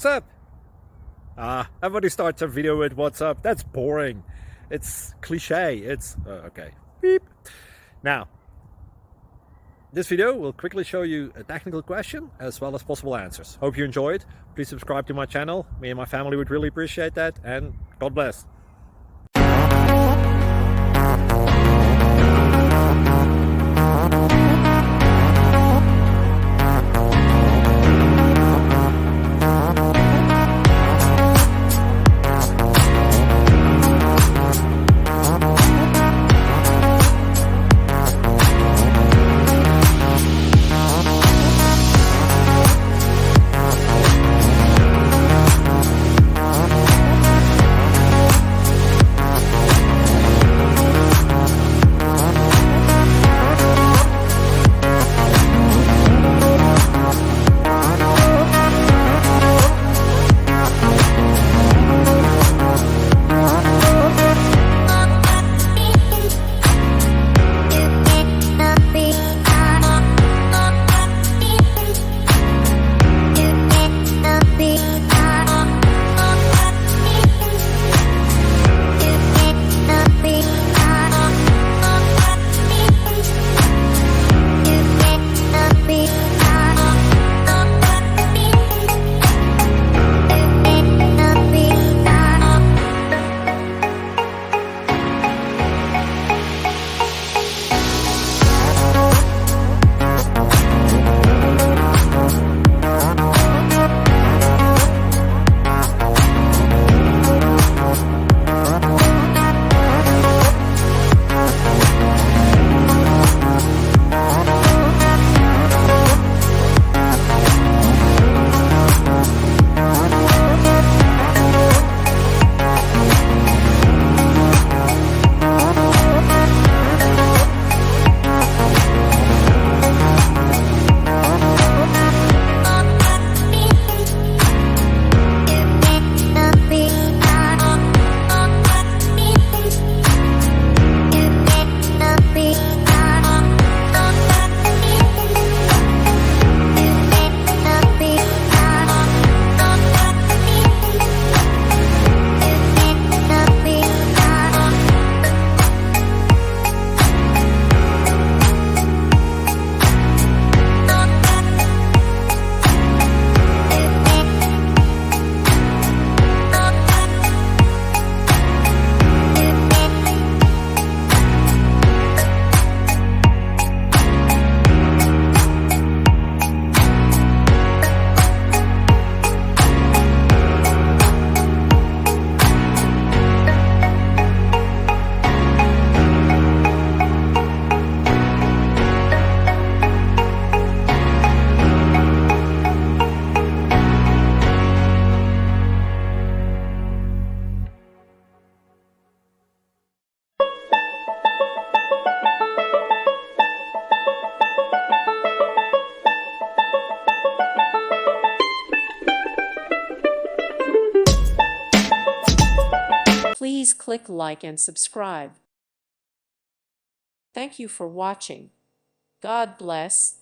What's up? Everybody starts a video with what's up. That's boring. It's cliche. It's okay. Beep. Now, this video will quickly show you a technical question as well as possible answers. Hope you enjoyed. Please subscribe to my channel. Me and my family would really appreciate that, and God bless. Please click like and subscribe. Thank you for watching. God bless.